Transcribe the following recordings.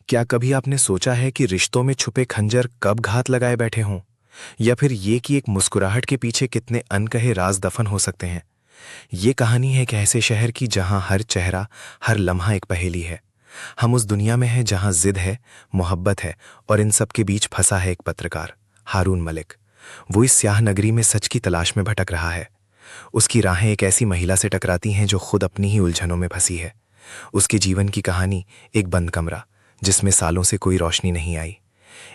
क्या कभी आपने सोचा है कि रिश्तों में छुपे खंजर कब घात लगाए बैठे हों? या फिर ये कि एक मुस्कुराहट के पीछे कितने अनकहे राज दफन हो सकते हैं? ये कहानी है एक ऐसे शहर की जहां हर चेहरा, हर लम्हा एक पहेली है। हम उस दुनिया में हैं जहां जिद है, मोहब्बत है और इन सब के बीच फंसा है एक पत्रकार, हारून मलिक। वो इस स्याह नगरी में सच की तलाश में भटक रहा है। उसकी राहें एक ऐसी महिला से टकराती हैं जो खुद अपनी ही उलझनों में फंसी है। उसके जीवन की कहानी एक बंद कमरा, जिसमें सालों से कोई रोशनी नहीं आई।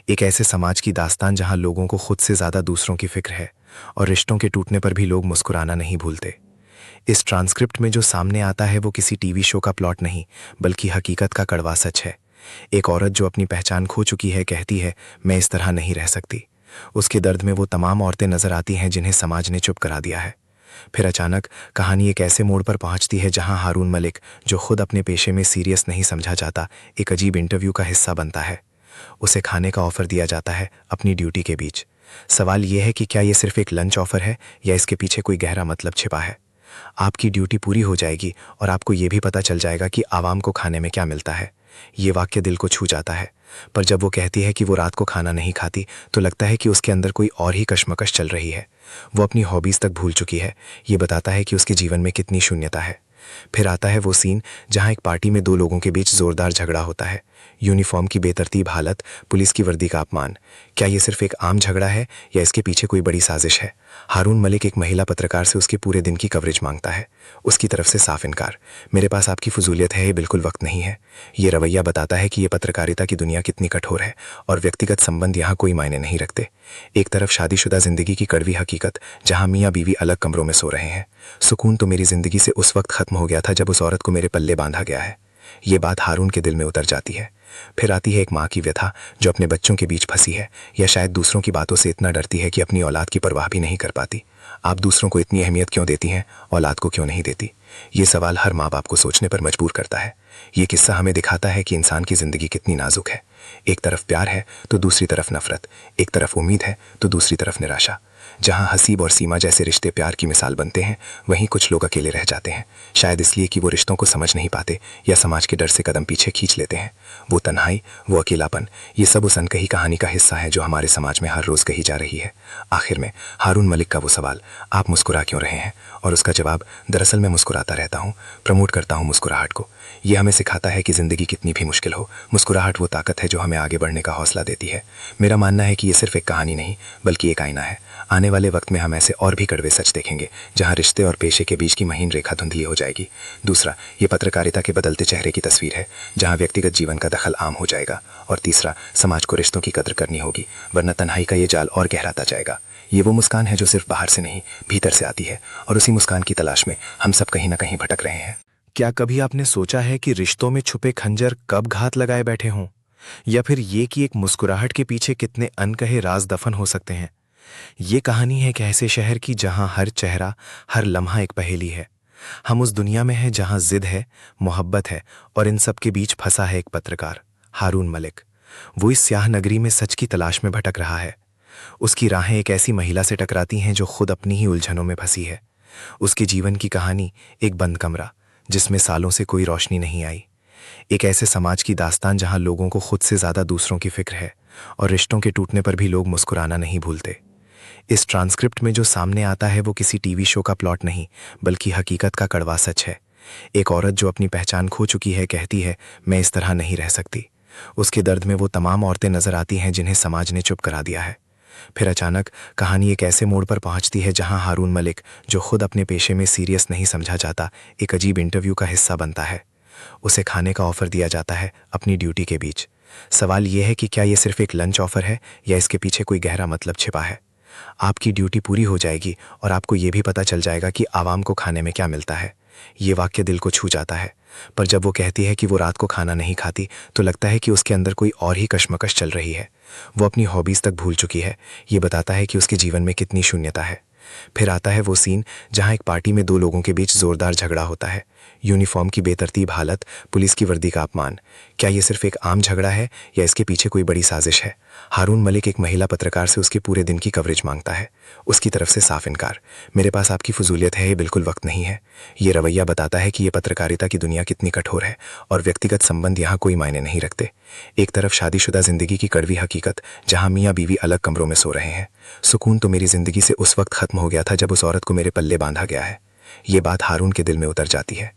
एक ऐसे समाज की दास्तान जहां लोगों को खुद से ज्यादा दूसरों की फिक्र है और रिश्तों के टूटने पर भी लोग मुस्कुराना नहीं भूलते। इस ट्रांसक्रिप्ट में जो सामने आता है वो किसी टीवी शो का प्लॉट नहीं, बल्कि हकीकत का कड़वा सच है। एक औरत जो अपनी पहचान खो चुकी है कहती है, मैं इस तरह नहीं रह सकती। उसके दर्द में वो तमाम औरतें नजर आती हैं जिन्हें समाज ने चुप करा दिया है। फिर अचानक कहानी एक ऐसे मोड़ पर पहुंचती है जहां हारून मलिक, जो खुद अपने पेशे में सीरियस नहीं समझा जाता, एक अजीब इंटरव्यू का हिस्सा बनता है। उसे खाने का ऑफर दिया जाता है अपनी ड्यूटी के बीच। सवाल यह है कि क्या यह सिर्फ एक लंच ऑफर है या इसके पीछे कोई गहरा मतलब छिपा है। आपकी ड्यूटी पूरी हो जाएगी और आपको यह भी पता चल जाएगा कि आवाम को खाने में क्या मिलता है। ये वाक्य दिल को छू जाता है। पर जब वो कहती है कि वो रात को खाना नहीं खाती, तो लगता है कि उसके अंदर कोई और ही कश्मकश चल रही है। वो अपनी हॉबीज तक भूल चुकी है। ये बताता है कि उसके जीवन में कितनी शून्यता है। फिर आता है वो सीन जहां एक पार्टी में दो लोगों के बीच जोरदार झगड़ा होता है। यूनिफॉर्म की बेतरतीब हालत, पुलिस की वर्दी का अपमान। क्या ये सिर्फ एक आम झगड़ा है या इसके पीछे कोई बड़ी साजिश है? हारून मलिक एक महिला पत्रकार से उसके पूरे दिन की कवरेज मांगता है। उसकी तरफ से साफ इनकार। मेरे पास आपकी फजूलियत है, ये बिल्कुल वक्त नहीं है। ये रवैया बताता है कि ये पत्रकारिता की दुनिया कितनी कठोर है और व्यक्तिगत संबंध यहाँ कोई मायने नहीं रखते। एक तरफ शादीशुदा जिंदगी की कड़वी हकीकत, जहां मियाँ बीवी अलग कमरों में सो रहे हैं। सुकून तो मेरी जिंदगी से उस वक्त खत्म हो गया था जब उस औरत को मेरे पल्ले बांधा गया है। ये बात हारून के दिल में उतर जाती है। फिर आती है एक माँ की व्यथा, जो अपने बच्चों के बीच फंसी है, या शायद दूसरों की बातों से इतना डरती है कि अपनी औलाद की परवाह भी नहीं कर पाती। आप दूसरों को इतनी अहमियत क्यों देती हैं, औलाद को क्यों नहीं देती? ये सवाल हर माँ बाप को सोचने पर मजबूर करता है। ये किस्सा हमें दिखाता है कि इंसान की जिंदगी कितनी नाजुक है। एक तरफ प्यार है तो दूसरी तरफ नफरत, एक तरफ उम्मीद है तो दूसरी तरफ निराशा। जहां हसीब और सीमा जैसे रिश्ते प्यार की मिसाल बनते हैं, वहीं कुछ लोग अकेले रह जाते हैं। शायद इसलिए कि वो रिश्तों को समझ नहीं पाते या समाज के डर से कदम पीछे खींच लेते हैं। वो तन्हाई, वो अकेलापन, ये सब उस अनकही कहानी का हिस्सा है जो हमारे समाज में हर रोज कही जा रही है। आखिर में हारून मलिक का वो सवाल, आप मुस्कुरा क्यों रहे हैं? और उसका जवाब, दरअसल मैं मुस्कुराता रहता हूँ, प्रमोट करता हूँ मुस्कुराहट को। ये हमें सिखाता है कि जिंदगी कितनी भी मुश्किल हो, मुस्कुराहट वो ताकत है जो हमें आगे बढ़ने का हौसला देती है। मेरा मानना है कि ये सिर्फ एक कहानी नहीं, बल्कि एक आईना है। आने वाले वक्त में हम ऐसे और भी कड़वे सच देखेंगे जहां रिश्ते और पेशे के बीच की महीन रेखा धुंधली हो जाएगी। दूसरा, ये पत्रकारिता के बदलते चेहरे की तस्वीर है, जहां व्यक्तिगत जीवन का दखल आम हो जाएगा। और तीसरा, समाज को रिश्तों की कदर करनी होगी, वरना तन्हाई का ये जाल और गहराता जाएगा। ये वो मुस्कान है जो सिर्फ बाहर से नहीं, भीतर से आती है, और उसी मुस्कान की तलाश में हम सब कहीं ना कहीं भटक रहे हैं। क्या कभी आपने सोचा है कि रिश्तों में छुपे खंजर कब घात लगाए बैठे हों? या फिर ये कि एक मुस्कुराहट के पीछे कितने अनकहे राज दफन हो सकते हैं? ये कहानी है एक ऐसे शहर की जहां हर चेहरा, हर लम्हा एक पहेली है। हम उस दुनिया में हैं जहां जिद है, मोहब्बत है और इन सब के बीच फंसा है एक पत्रकार, हारून मलिक। वो इस स्याह नगरी में सच की तलाश में भटक रहा है। उसकी राहें एक ऐसी महिला से टकराती हैं जो खुद अपनी ही उलझनों में फंसी है। उसके जीवन की कहानी एक बंद कमरा, जिसमें सालों से कोई रोशनी नहीं आई। एक ऐसे समाज की दास्तान जहां लोगों को खुद से ज्यादा दूसरों की फिक्र है और रिश्तों के टूटने पर भी लोग मुस्कुराना नहीं भूलते। इस ट्रांसक्रिप्ट में जो सामने आता है वो किसी टीवी शो का प्लॉट नहीं, बल्कि हकीकत का कड़वा सच है। एक औरत जो अपनी पहचान खो चुकी है कहती है, मैं इस तरह नहीं रह सकती। उसके दर्द में वो तमाम औरतें नजर आती हैं जिन्हें समाज ने चुप करा दिया है। फिर अचानक कहानी एक ऐसे मोड़ पर पहुंचती है जहां हारून मलिक, जो खुद अपने पेशे में सीरियस नहीं समझा जाता, एक अजीब इंटरव्यू का हिस्सा बनता है। उसे खाने का ऑफर दिया जाता है अपनी ड्यूटी के बीच। सवाल यह है कि क्या यह सिर्फ एक लंच ऑफर है या इसके पीछे कोई गहरा मतलब छिपा है। आपकी ड्यूटी पूरी हो जाएगी और आपको यह भी पता चल जाएगा कि आवाम को खाने में क्या मिलता है। ये वाक्य दिल को छू जाता है। पर जब वो कहती है कि वो रात को खाना नहीं खाती, तो लगता है कि उसके अंदर कोई और ही कश्मकश चल रही है। वो अपनी हॉबीज तक भूल चुकी है। ये बताता है कि उसके जीवन में कितनी शून्यता है। फिर आता है वो सीन जहां एक पार्टी में दो लोगों के बीच जोरदार झगड़ा होता है। यूनिफॉर्म की बेतरतीब हालत, पुलिस की वर्दी का अपमान। क्या ये सिर्फ एक आम झगड़ा है या इसके पीछे कोई बड़ी साजिश है? हारून मलिक एक महिला पत्रकार से उसके पूरे दिन की कवरेज मांगता है। उसकी तरफ से साफ इनकार। मेरे पास आपकी फजूलियत है, ये बिल्कुल वक्त नहीं है। ये रवैया बताता है कि ये पत्रकारिता की दुनिया कितनी कठोर है और व्यक्तिगत संबंध यहाँ कोई मायने नहीं रखते। एक तरफ शादीशुदा जिंदगी की कड़वी हकीकत, जहाँ मियाँ बीवी अलग कमरों में सो रहे हैं। सुकून तो मेरी जिंदगी से उस वक्त खत्म हो गया था जब उस औरत को मेरे पल्ले बांधा गया है। ये बात हारून के दिल में उतर जाती है।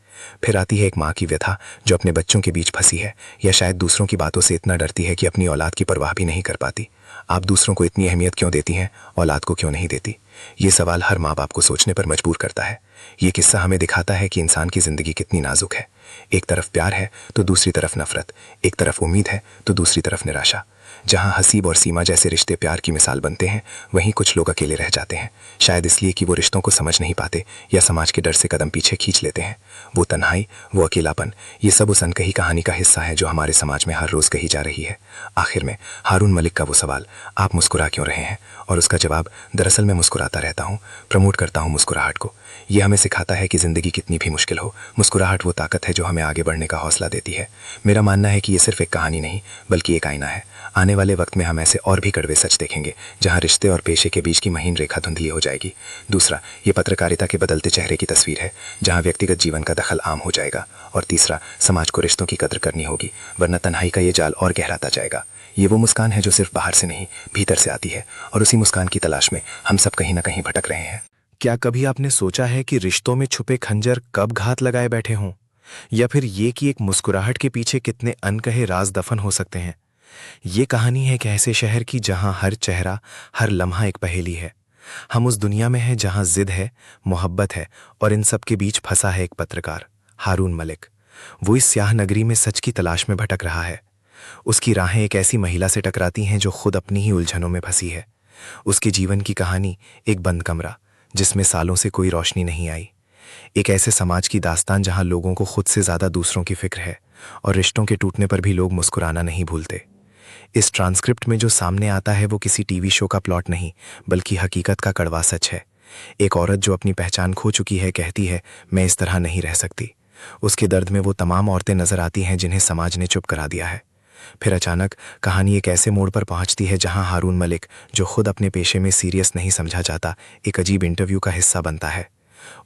फिर आती है एक माँ की व्यथा जो अपने बच्चों के बीच फंसी है, या शायद दूसरों की बातों से इतना डरती है कि अपनी औलाद की परवाह भी नहीं कर पाती। आप दूसरों को इतनी अहमियत क्यों देती हैं, औलाद को क्यों नहीं देती? ये सवाल हर माँ बाप को सोचने पर मजबूर करता है। ये किस्सा हमें दिखाता है कि इंसान की जिंदगी कितनी नाजुक है। एक तरफ प्यार है तो दूसरी तरफ नफरत, एक तरफ उम्मीद है तो दूसरी तरफ निराशा। जहाँ हसीब और सीमा जैसे रिश्ते प्यार की मिसाल बनते हैं, वहीं कुछ लोग अकेले रह जाते हैं, शायद इसलिए कि वो रिश्तों को समझ नहीं पाते या समाज के डर से कदम पीछे खींच लेते हैं। वो तन्हाई, वो अकेलापन, ये सब उस अनकही कहानी का हिस्सा है जो हमारे समाज में हर रोज कही जा रही है। आखिर में हारून मलिक का वो सवाल, आप मुस्कुरा क्यों रहे हैं, और उसका जवाब, दरअसल मैं मुस्कुराता रहता हूँ, प्रमोट करता हूँ मुस्कुराहट को। ये हमें सिखाता है कि जिंदगी कितनी भी मुश्किल हो, मुस्कुराहट वो ताकत है जो हमें आगे बढ़ने का हौसला देती है। मेरा मानना है कि ये सिर्फ एक कहानी नहीं बल्कि एक आईना है। आने वाले वक्त में हम ऐसे और भी कड़वे सच देखेंगे जहां रिश्ते और पेशे के बीच की महीन रेखा धुंधली हो जाएगी। दूसरा, ये पत्रकारिता के बदलते चेहरे की तस्वीर है जहां व्यक्तिगत जीवन का दखल आम हो जाएगा। और तीसरा, समाज को रिश्तों की कदर करनी होगी, वरना तन्हाई का ये जाल और गहराता जाएगा। ये वो मुस्कान है जो सिर्फ बाहर से नहीं भीतर से आती है, और उसी मुस्कान की तलाश में हम सब कहीं ना कहीं भटक रहे हैं। क्या कभी आपने सोचा है कि रिश्तों में छुपे खंजर कब घात लगाए बैठे हों, या फिर ये कि एक मुस्कुराहट के पीछे कितने अनकहे राज दफन हो सकते हैं? ये कहानी है एक ऐसे शहर की जहां हर चेहरा, हर लम्हा एक पहेली है। हम उस दुनिया में हैं जहां जिद है, मोहब्बत है, और इन सब के बीच फंसा है एक पत्रकार, हारून मलिक। वो इस स्याह नगरी में सच की तलाश में भटक रहा है। उसकी राहें एक ऐसी महिला से टकराती हैं जो खुद अपनी ही उलझनों में फंसी है। उसके जीवन की कहानी एक बंद कमरा जिसमें सालों से कोई रोशनी नहीं आई। एक ऐसे समाज की दास्तान जहां लोगों को खुद से ज्यादा दूसरों की फिक्र है, और रिश्तों के टूटने पर भी लोग मुस्कुराना नहीं भूलते। इस ट्रांसक्रिप्ट में जो सामने आता है वो किसी टीवी शो का प्लॉट नहीं बल्कि हकीकत का कड़वा सच है। एक औरत जो अपनी पहचान खो चुकी है कहती है, मैं इस तरह नहीं रह सकती। उसके दर्द में वो तमाम औरतें नजर आती हैं जिन्हें समाज ने चुप करा दिया है। फिर अचानक कहानी एक ऐसे मोड़ पर पहुंचती है जहां हारून मलिक, जो खुद अपने पेशे में सीरियस नहीं समझा जाता, एक अजीब इंटरव्यू का हिस्सा बनता है।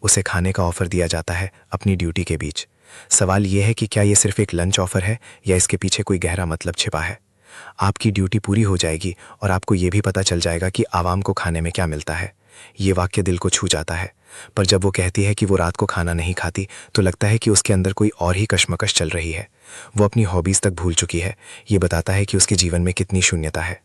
उसे खाने का ऑफर दिया जाता है अपनी ड्यूटी के बीच। सवाल यह है कि क्या यह सिर्फ एक लंच ऑफर है या इसके पीछे कोई गहरा मतलब छिपा है। आपकी ड्यूटी पूरी हो जाएगी और आपको यह भी पता चल जाएगा कि आवाम को खाने में क्या मिलता है। ये वाक्य दिल को छू जाता है, पर जब वो कहती है कि वो रात को खाना नहीं खाती तो लगता है कि उसके अंदर कोई और ही कशमकश चल रही है। वो अपनी हॉबीज तक भूल चुकी है। ये बताता है कि उसके जीवन में कितनी शून्यता है।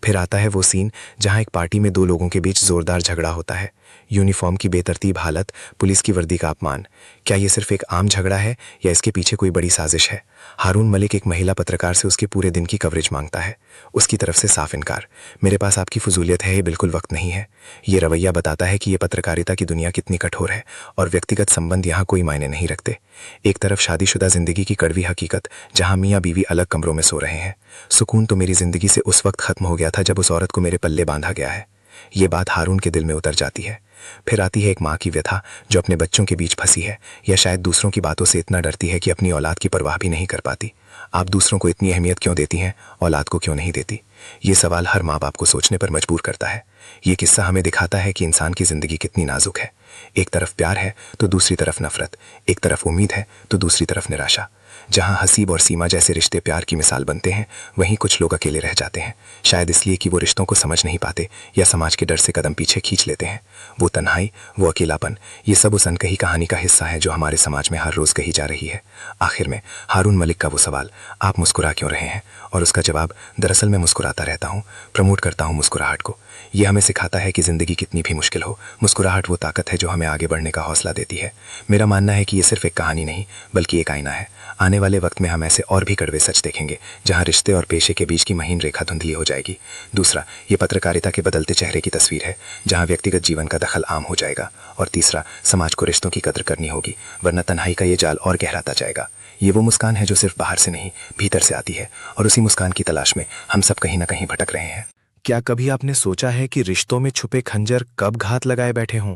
फिर आता है वो सीन जहां एक पार्टी में दो लोगों के बीच जोरदार झगड़ा होता है। यूनिफॉर्म की बेतरतीब हालत, पुलिस की वर्दी का अपमान। क्या ये सिर्फ एक आम झगड़ा है या इसके पीछे कोई बड़ी साजिश है? हारून मलिक एक महिला पत्रकार से उसके पूरे दिन की कवरेज मांगता है। उसकी तरफ से साफ इनकार। मेरे पास आपकी फजूलियत है, ये बिल्कुल वक्त नहीं है। ये रवैया बताता है कि ये पत्रकारिता की दुनिया कितनी कठोर है और व्यक्तिगत संबंध यहाँ कोई मायने नहीं रखते। एक तरफ शादीशुदा जिंदगी की कड़वी हकीकत, जहाँ मियाँ बीवी अलग कमरों में सो रहे हैं। सुकून तो मेरी जिंदगी से उस वक्त खत्म हो गया था जब उस औरत को मेरे पल्ले बांधा गया है। ये बात हारून के दिल में उतर जाती है। फिर आती है एक माँ की व्यथा जो अपने बच्चों के बीच फंसी है, या शायद दूसरों की बातों से इतना डरती है कि अपनी औलाद की परवाह भी नहीं कर पाती। आप दूसरों को इतनी अहमियत क्यों देती हैं, औलाद को क्यों नहीं देती? ये सवाल हर माँ बाप को सोचने पर मजबूर करता है। ये किस्सा हमें दिखाता है कि इंसान की जिंदगी कितनी नाजुक है। एक तरफ प्यार है तो दूसरी तरफ नफरत, एक तरफ उम्मीद है तो दूसरी तरफ निराशा। जहाँ हसीब और सीमा जैसे रिश्ते प्यार की मिसाल बनते हैं, वहीं कुछ लोग अकेले रह जाते हैं, शायद इसलिए कि वो रिश्तों को समझ नहीं पाते या समाज के डर से कदम पीछे खींच लेते हैं। वो तन्हाई, वो अकेलापन, ये सब उस अनकही कहानी का हिस्सा है जो हमारे समाज में हर रोज कही जा रही है। आखिर में हारून मलिक का वो सवाल, आप मुस्कुरा क्यों रहे हैं, और उसका जवाब, दरअसल मैं मुस्कुराता रहता हूँ, प्रमोट करता हूँ मुस्कुराहट को। ये हमें सिखाता है कि जिंदगी कितनी भी मुश्किल हो, मुस्कुराहट वो ताकत है जो हमें आगे बढ़ने का हौसला देती है। मेरा मानना है कि ये सिर्फ एक कहानी नहीं बल्कि एक आईना है। आने वाले वक्त में हम ऐसे और भी कड़वे सच देखेंगे जहां रिश्ते और पेशे के बीच की महीन रेखा धुंधली हो जाएगी। दूसरा, ये पत्रकारिता के बदलते चेहरे की तस्वीर है जहां व्यक्तिगत जीवन का दखल आम हो जाएगा। और तीसरा, समाज को रिश्तों की कदर करनी होगी, वरना तन्हाई का ये जाल और गहराता जाएगा। ये वो मुस्कान है जो सिर्फ बाहर से नहीं भीतर से आती है, और उसी मुस्कान की तलाश में हम सब कहीं ना कहीं भटक रहे हैं। क्या कभी आपने सोचा है कि रिश्तों में छुपे खंजर कब घात लगाए बैठे हों,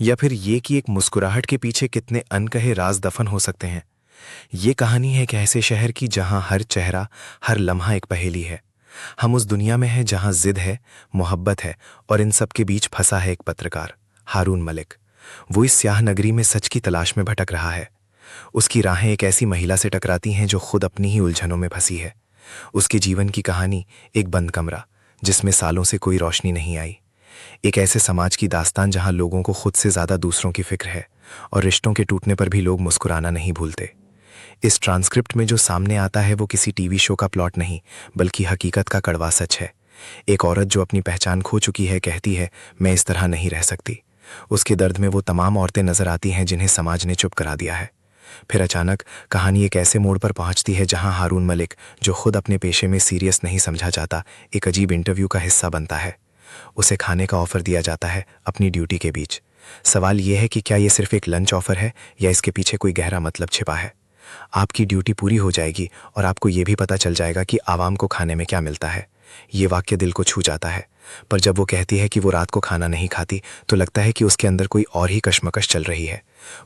या फिर ये कि एक मुस्कुराहट के पीछे कितने अनकहे राज दफन हो सकते हैं। ये कहानी है एक ऐसे शहर की जहां हर चेहरा, हर लम्हा एक पहेली है। हम उस दुनिया में हैं जहां जिद है, मोहब्बत है और इन सब के बीच फंसा है एक पत्रकार, हारून मलिक। वो इस स्याह नगरी में सच की तलाश में भटक रहा है। उसकी राहें एक ऐसी महिला से टकराती हैं जो खुद अपनी ही उलझनों में फंसी है। उसके जीवन की कहानी एक बंद कमरा जिसमें सालों से कोई रोशनी नहीं आई। एक ऐसे समाज की दास्तान जहां लोगों को खुद से ज्यादा दूसरों की फिक्र है और रिश्तों के टूटने पर भी लोग मुस्कुराना नहीं भूलते। इस ट्रांसक्रिप्ट में जो सामने आता है वो किसी टीवी शो का प्लॉट नहीं, बल्कि हकीकत का कड़वा सच है। एक औरत जो अपनी पहचान खो चुकी है कहती है, मैं इस तरह नहीं रह सकती। उसके दर्द में वो तमाम औरतें नजर आती हैं जिन्हें समाज ने चुप करा दिया है। फिर अचानक कहानी एक ऐसे मोड़ पर पहुंचती है जहां हारून मलिक, जो खुद अपने पेशे में सीरियस नहीं समझा जाता, एक अजीब इंटरव्यू का हिस्सा बनता है। उसे खाने का ऑफर दिया जाता है अपनी ड्यूटी के बीच। सवाल यह है कि क्या ये सिर्फ एक लंच ऑफर है या इसके पीछे कोई गहरा मतलब छिपा है। आपकी ड्यूटी पूरी हो जाएगी और आपको ये भी पता चल जाएगा कि आवाम को खाने में क्या मिलता है। ये वाक्य दिल को छू जाता है। पर जब वो कहती है कि वो रात को खाना नहीं खाती, तो लगता है कि उसके अंदर कोई और ही कशमकश चल रही है।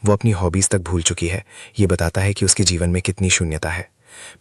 वो अपनी हॉबीज तक भूल चुकी है। ये बताता है कि उसके जीवन में कितनी शून्यता है।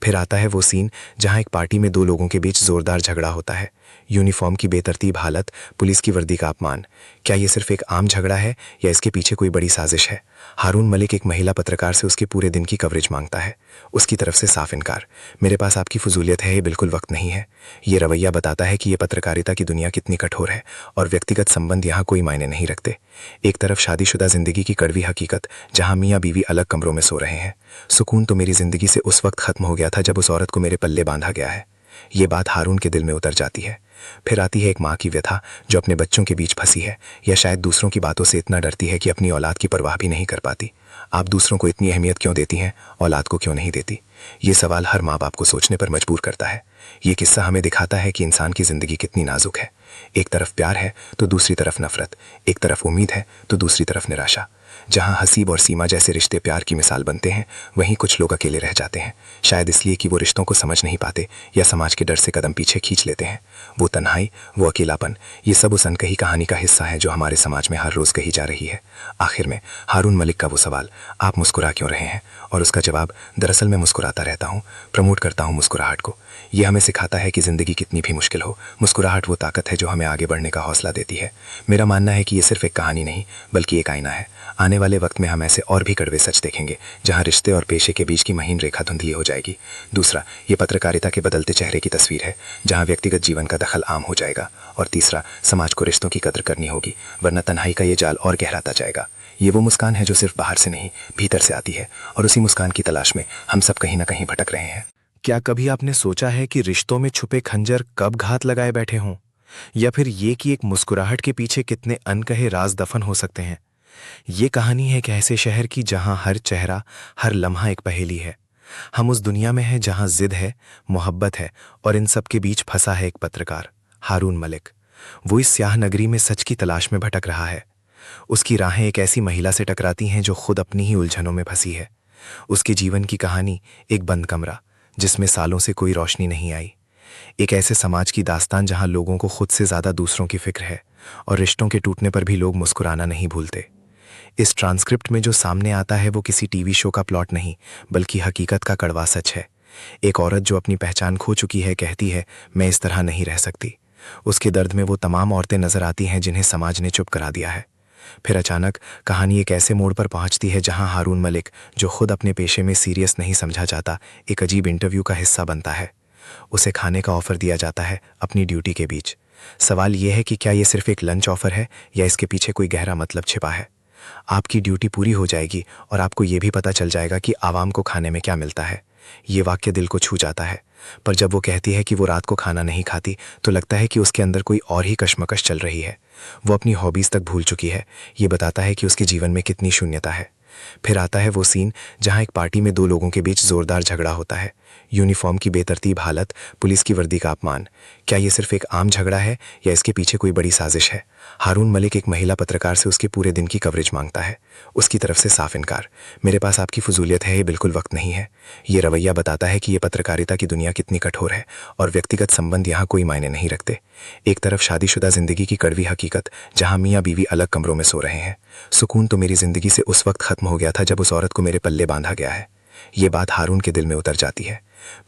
फिर आता है वो सीन जहां एक पार्टी में दो लोगों के बीच जोरदार झगड़ा होता है। यूनिफॉर्म की बेतरतीब हालत, पुलिस की वर्दी का अपमान। क्या ये सिर्फ एक आम झगड़ा है या इसके पीछे कोई बड़ी साजिश है। हारून मलिक एक महिला पत्रकार से उसके पूरे दिन की कवरेज मांगता है। उसकी तरफ से साफ इनकार, मेरे पास आपकी फजूलियत है, ये बिल्कुल वक्त नहीं है। ये रवैया बताता है कि ये पत्रकारिता की दुनिया कितनी कठोर है और व्यक्तिगत संबंध यहाँ कोई मायने नहीं रखते। एक तरफ शादीशुदा जिंदगी की कड़वी हकीकत जहां मियाँ बीवी अलग कमरों में सो रहे हैं। सुकून तो मेरी जिंदगी से उस वक्त खत्म हो गया था जब उस औरत को मेरे पल्ले बांधा गया है। ये बात हारून के दिल में उतर जाती है। फिर आती है एक माँ की व्यथा जो अपने बच्चों के बीच फंसी है, या शायद दूसरों की बातों से इतना डरती है कि अपनी औलाद की परवाह भी नहीं कर पाती। आप दूसरों को इतनी अहमियत क्यों देती हैं, औलाद को क्यों नहीं देती। ये सवाल हर माँ बाप को सोचने पर मजबूर करता है। ये किस्सा हमें दिखाता है कि इंसान की जिंदगी कितनी नाजुक है। एक तरफ प्यार है तो दूसरी तरफ नफरत, एक तरफ उम्मीद है तो दूसरी तरफ निराशा। जहां हसीब और सीमा जैसे रिश्ते प्यार की मिसाल बनते हैं, वहीं कुछ लोग अकेले रह जाते हैं, शायद इसलिए कि वो रिश्तों को समझ नहीं पाते या समाज के डर से कदम पीछे खींच लेते हैं। वो तन्हाई, वो अकेलापन, ये सब उस अनकही कहानी का हिस्सा है जो हमारे समाज में हर रोज कही जा रही है। आखिर में हारून मलिक का वो सवाल, आप मुस्कुरा क्यों रहे हैं, और उसका जवाब, दरअसल मैं मुस्कुराता रहता हूँ, प्रमोट करता हूँ मुस्कुराहट को। ये हमें सिखाता है कि जिंदगी कितनी भी मुश्किल हो, मुस्कुराहट वो ताकत है जो हमें आगे बढ़ने का हौसला देती है। मेरा मानना है कि ये सिर्फ एक कहानी नहीं, बल्कि एक आईना है। आने वाले वक्त में हम ऐसे और भी कड़वे सच देखेंगे जहां रिश्ते और पेशे के बीच की महीन रेखा धुंधली हो जाएगी। दूसरा, ये पत्रकारिता के बदलते चेहरे की तस्वीर है जहां व्यक्तिगत जीवन का दखल आम हो जाएगा। और तीसरा, समाज को रिश्तों की कदर करनी होगी, वरना तन्हाई का ये जाल और गहराता जाएगा। ये वो मुस्कान है जो सिर्फ बाहर से नहीं, भीतर से आती है, और उसी मुस्कान की तलाश में हम सब कहीं ना कहीं भटक रहे हैं। क्या कभी आपने सोचा है कि रिश्तों में छुपे खंजर कब घात लगाए बैठे हों, या फिर ये कि एक मुस्कुराहट के पीछे कितने अनकहे राज दफन हो सकते हैं। ये कहानी है एक ऐसे शहर की जहां हर चेहरा, हर लम्हा एक पहेली है। हम उस दुनिया में हैं जहां जिद है, मोहब्बत है और इन सब के बीच फंसा है एक पत्रकार, हारून मलिक। वो इस स्याह नगरी में सच की तलाश में भटक रहा है। उसकी राहें एक ऐसी महिला से टकराती हैं जो खुद अपनी ही उलझनों में फंसी है। उसके जीवन की कहानी एक बंद कमरा जिसमें सालों से कोई रोशनी नहीं आई। एक ऐसे समाज की दास्तान जहां लोगों को खुद से ज्यादा दूसरों की फिक्र है और रिश्तों के टूटने पर भी लोग मुस्कुराना नहीं भूलते। इस ट्रांसक्रिप्ट में जो सामने आता है वो किसी टीवी शो का प्लॉट नहीं, बल्कि हकीकत का कड़वा सच है। एक औरत जो अपनी पहचान खो चुकी है कहती है, मैं इस तरह नहीं रह सकती। उसके दर्द में वो तमाम औरतें नजर आती हैं जिन्हें समाज ने चुप करा दिया है। फिर अचानक कहानी एक ऐसे मोड़ पर पहुंचती है जहां हारून मलिक, जो खुद अपने पेशे में सीरियस नहीं समझा जाता, एक अजीब इंटरव्यू का हिस्सा बनता है। उसे खाने का ऑफर दिया जाता है अपनी ड्यूटी के बीच। सवाल यह है कि क्या ये सिर्फ एक लंच ऑफर है या इसके पीछे कोई गहरा मतलब छिपा है। आपकी ड्यूटी पूरी हो जाएगी और आपको ये भी पता चल जाएगा कि आवाम को खाने में क्या मिलता है। ये वाक्य दिल को छू जाता है। पर जब वो कहती है कि वो रात को खाना नहीं खाती, तो लगता है कि उसके अंदर कोई और ही कशमकश चल रही है। वो अपनी हॉबीज तक भूल चुकी है। ये बताता है कि उसके जीवन में कितनी शून्यता है। फिर आता है वो सीन जहां एक पार्टी में दो लोगों के बीच जोरदार झगड़ा होता है। यूनिफॉर्म की बेतरतीब हालत, पुलिस की वर्दी का अपमान। क्या ये सिर्फ एक आम झगड़ा है या इसके पीछे कोई बड़ी साजिश है? हारून मलिक एक महिला पत्रकार से उसके पूरे दिन की कवरेज मांगता है। उसकी तरफ से साफ इनकार। मेरे पास आपकी फजूलियत है, ये बिल्कुल वक्त नहीं है। ये रवैया बताता है कि ये पत्रकारिता की दुनिया कितनी कठोर है और व्यक्तिगत संबंध यहाँ कोई मायने नहीं रखते। एक तरफ शादीशुदा जिंदगी की कड़वी हकीकत, जहाँ मियाँ बीवी अलग कमरों में सो रहे हैं। सुकून तो मेरी जिंदगी से उस वक्त खत्म हो गया था जब उस औरत को मेरे पल्ले बांधा गया है। ये बात हारून के दिल में उतर जाती है।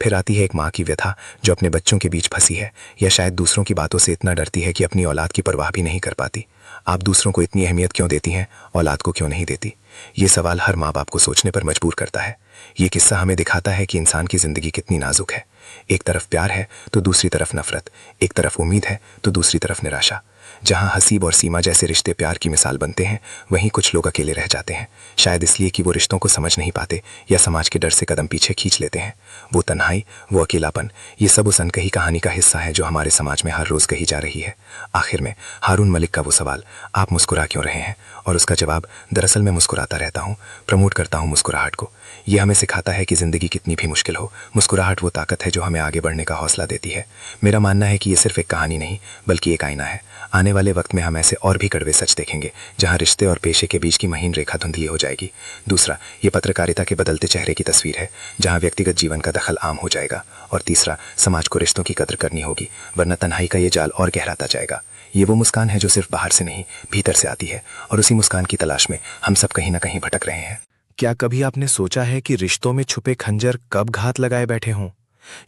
फिर आती है एक माँ की व्यथा, जो अपने बच्चों के बीच फंसी है, या शायद दूसरों की बातों से इतना डरती है कि अपनी औलाद की परवाह भी नहीं कर पाती। आप दूसरों को इतनी अहमियत क्यों देती हैं, औलाद को क्यों नहीं देती? ये सवाल हर माँ बाप को सोचने पर मजबूर करता है। ये किस्सा हमें दिखाता है कि इंसान की जिंदगी कितनी नाजुक है। एक तरफ प्यार है तो दूसरी तरफ नफरत, एक तरफ उम्मीद है तो दूसरी तरफ निराशा। जहाँ हसीब और सीमा जैसे रिश्ते प्यार की मिसाल बनते हैं, वहीं कुछ लोग अकेले रह जाते हैं, शायद इसलिए कि वो रिश्तों को समझ नहीं पाते या समाज के डर से कदम पीछे खींच लेते हैं। वो तन्हाई, वो अकेलापन, ये सब उस अनकही कहानी का हिस्सा है जो हमारे समाज में हर रोज कही जा रही है। आखिर में हारून मलिक का वो सवाल, आप मुस्कुरा क्यों रहे हैं, और उसका जवाब, दरअसल मैं मुस्कुराता रहता हूँ, प्रमोट करता हूँ मुस्कुराहट को। ये हमें सिखाता है कि जिंदगी कितनी भी मुश्किल हो, मुस्कुराहट वो ताकत है जो हमें आगे बढ़ने का हौसला देती है। मेरा मानना है कि ये सिर्फ एक कहानी नहीं, बल्कि एक आईना है। आने वाले वक्त में हम ऐसे और भी कड़वे सच देखेंगे, जहां रिश्ते और पेशे के बीच की महीन रेखा धुंधली हो जाएगी। दूसरा, ये पत्रकारिता के बदलते चेहरे की तस्वीर है, जहां व्यक्तिगत जीवन का दखल आम हो जाएगा। और तीसरा, समाज को रिश्तों की कदर करनी होगी, वरना तन्हाई का ये जाल और गहराता जाएगा। ये वो मुस्कान है जो सिर्फ बाहर से नहीं, भीतर से आती है, और उसी मुस्कान की तलाश में हम सब कहीं ना कहीं भटक रहे हैं। क्या कभी आपने सोचा है कि रिश्तों में छुपे खंजर कब घात लगाए बैठे हों,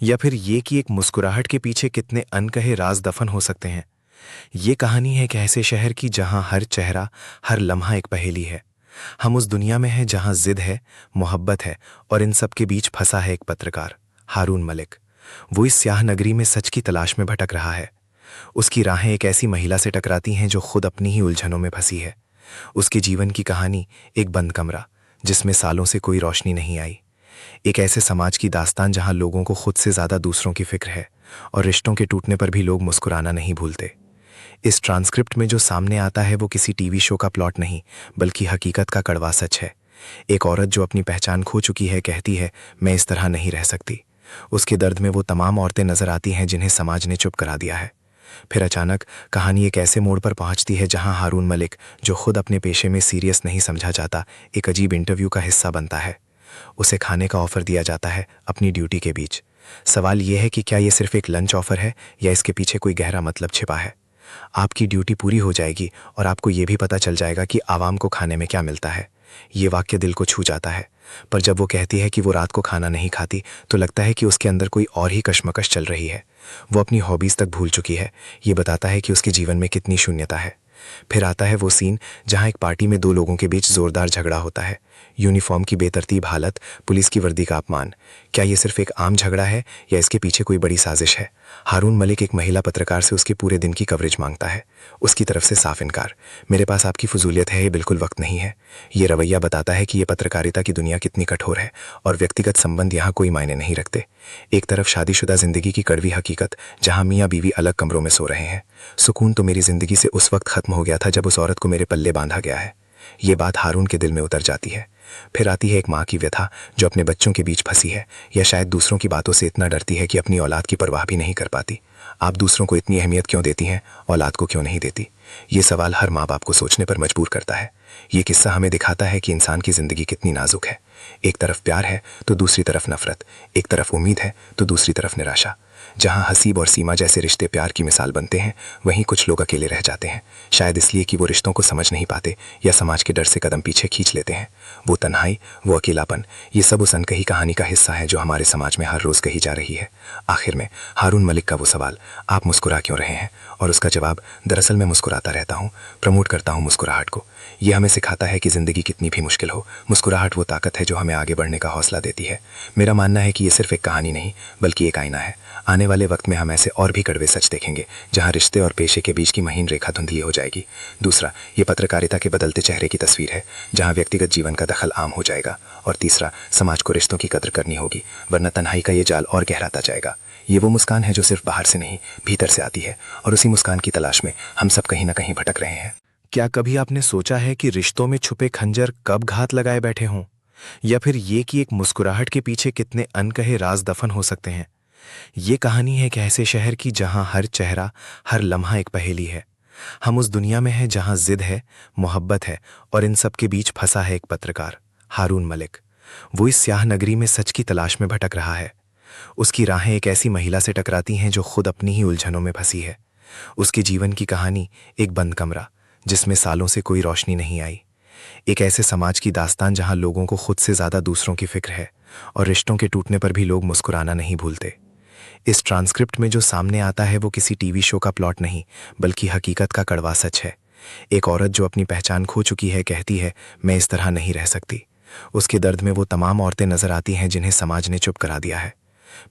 या फिर ये कि एक मुस्कुराहट के पीछे कितने अनकहे राज दफन हो सकते हैं? ये कहानी है एक ऐसे शहर की जहां हर चेहरा, हर लम्हा एक पहेली है। हम उस दुनिया में हैं जहां जिद है, मोहब्बत है, और इन सब के बीच फंसा है एक पत्रकार, हारून मलिक। वो इस स्याह नगरी में सच की तलाश में भटक रहा है। उसकी राहें एक ऐसी महिला से टकराती हैं जो खुद अपनी ही उलझनों में फंसी है। उसके जीवन की कहानी एक बंद कमरा, जिसमें सालों से कोई रोशनी नहीं आई। एक ऐसे समाज की दास्तान जहां लोगों को खुद से ज्यादा दूसरों की फिक्र है, और रिश्तों के टूटने पर भी लोग मुस्कुराना नहीं भूलते। इस ट्रांसक्रिप्ट में जो सामने आता है वो किसी टीवी शो का प्लॉट नहीं, बल्कि हकीकत का कड़वा सच है। एक औरत जो अपनी पहचान खो चुकी है कहती है, मैं इस तरह नहीं रह सकती। उसके दर्द में वो तमाम औरतें नजर आती हैं जिन्हें समाज ने चुप करा दिया है। फिर अचानक कहानी एक ऐसे मोड़ पर पहुंचती है जहां हारून मलिक, जो खुद अपने पेशे में सीरियस नहीं समझा जाता, एक अजीब इंटरव्यू का हिस्सा बनता है। उसे खाने का ऑफर दिया जाता है अपनी ड्यूटी के बीच। सवाल यह है कि क्या यह सिर्फ एक लंच ऑफर है या इसके पीछे कोई गहरा मतलब छिपा है। आपकी ड्यूटी पूरी हो जाएगी और आपको यह भी पता चल जाएगा कि आवाम को खाने में क्या मिलता है। ये वाक्य दिल को छू जाता है, पर जब वो कहती है कि वो रात को खाना नहीं खाती, तो लगता है कि उसके अंदर कोई और ही कश्मकश चल रही है। वो अपनी हॉबीज तक भूल चुकी है। ये बताता है कि उसके जीवन में कितनी शून्यता है। फिर आता है वो सीन जहां एक पार्टी में दो लोगों के बीच जोरदार झगड़ा होता है। यूनिफॉर्म की बेतरतीब हालत, पुलिस की वर्दी का अपमान। क्या ये सिर्फ एक आम झगड़ा है या इसके पीछे कोई बड़ी साजिश है? हारून मलिक एक महिला पत्रकार से उसके पूरे दिन की कवरेज मांगता है। उसकी तरफ से साफ इनकार। मेरे पास आपकी फजूलियत है, ये बिल्कुल वक्त नहीं है। ये रवैया बताता है कि ये पत्रकारिता की दुनिया कितनी कठोर है और व्यक्तिगत संबंध यहाँ कोई मायने नहीं रखते। एक तरफ शादीशुदा जिंदगी की कड़वी हकीकत, जहाँ मियाँ बीवी अलग कमरों में सो रहे हैं। सुकून तो मेरी जिंदगी से उस वक्त खत्म हो गया था जब उस औरत को मेरे पल्ले बांधा गया है। ये बात हारून के दिल में उतर जाती है। फिर आती है एक माँ की व्यथा, जो अपने बच्चों के बीच फंसी है, या शायद दूसरों की बातों से इतना डरती है कि अपनी औलाद की परवाह भी नहीं कर पाती। आप दूसरों को इतनी अहमियत क्यों देती हैं, औलाद को क्यों नहीं देती? ये सवाल हर माँ बाप को सोचने पर मजबूर करता है। ये किस्सा हमें दिखाता है कि इंसान की जिंदगी कितनी नाजुक है। एक तरफ प्यार है तो दूसरी तरफ नफरत, एक तरफ उम्मीद है तो दूसरी तरफ निराशा। जहाँ हसीब और सीमा जैसे रिश्ते प्यार की मिसाल बनते हैं, वहीं कुछ लोग अकेले रह जाते हैं, शायद इसलिए कि वो रिश्तों को समझ नहीं पाते या समाज के डर से कदम पीछे खींच लेते हैं। वो तन्हाई, वो अकेलापन, ये सब उस अनकही कहानी का हिस्सा है जो हमारे समाज में हर रोज कही जा रही है। आखिर में हारून मलिक का वो सवाल, आप मुस्कुरा क्यों रहे हैं, और उसका जवाब, दरअसल मैं मुस्कुराता रहता हूँ, प्रमोट करता हूँ मुस्कुराहट को। ये हमें सिखाता है कि जिंदगी कितनी भी मुश्किल हो, मुस्कुराहट वो ताकत है जो हमें आगे बढ़ने का हौसला देती है। मेरा मानना है कि ये सिर्फ एक कहानी नहीं, बल्कि एक आईना है। आने वाले वक्त में हम ऐसे और भी कड़वे सच देखेंगे, जहां रिश्ते और पेशे के बीच की महीन रेखा धुंधली हो जाएगी। दूसरा, ये पत्रकारिता के बदलते चेहरे की तस्वीर है, जहां व्यक्तिगत जीवन का दखल आम हो जाएगा। और तीसरा, समाज को रिश्तों की कदर करनी होगी, वरना तन्हाई का ये जाल और गहराता जाएगा। ये वो मुस्कान है जो सिर्फ बाहर से नहीं, भीतर से आती है, और उसी मुस्कान की तलाश में हम सब कहीं ना कहीं भटक रहे हैं। क्या कभी आपने सोचा है कि रिश्तों में छुपे खंजर कब घात लगाए बैठे हों, या फिर ये कि एक मुस्कुराहट के पीछे कितने अनकहे राज दफन हो सकते हैं। ये कहानी है एक ऐसे शहर की जहां हर चेहरा, हर लम्हा एक पहेली है। हम उस दुनिया में हैं जहां जिद है, मोहब्बत है और इन सब के बीच फंसा है एक पत्रकार, हारून मलिक। वो इस स्याह नगरी में सच की तलाश में भटक रहा है। उसकी राहें एक ऐसी महिला से टकराती हैं जो खुद अपनी ही उलझनों में फंसी है। उसके जीवन की कहानी एक बंद कमरा जिसमें सालों से कोई रोशनी नहीं आई। एक ऐसे समाज की दास्तान जहां लोगों को खुद से ज्यादा दूसरों की फिक्र है और रिश्तों के टूटने पर भी लोग मुस्कुराना नहीं भूलते। इस ट्रांसक्रिप्ट में जो सामने आता है वो किसी टीवी शो का प्लॉट नहीं, बल्कि हकीकत का कड़वा सच है। एक औरत जो अपनी पहचान खो चुकी है कहती है, मैं इस तरह नहीं रह सकती। उसके दर्द में वो तमाम औरतें नजर आती हैं जिन्हें समाज ने चुप करा दिया है।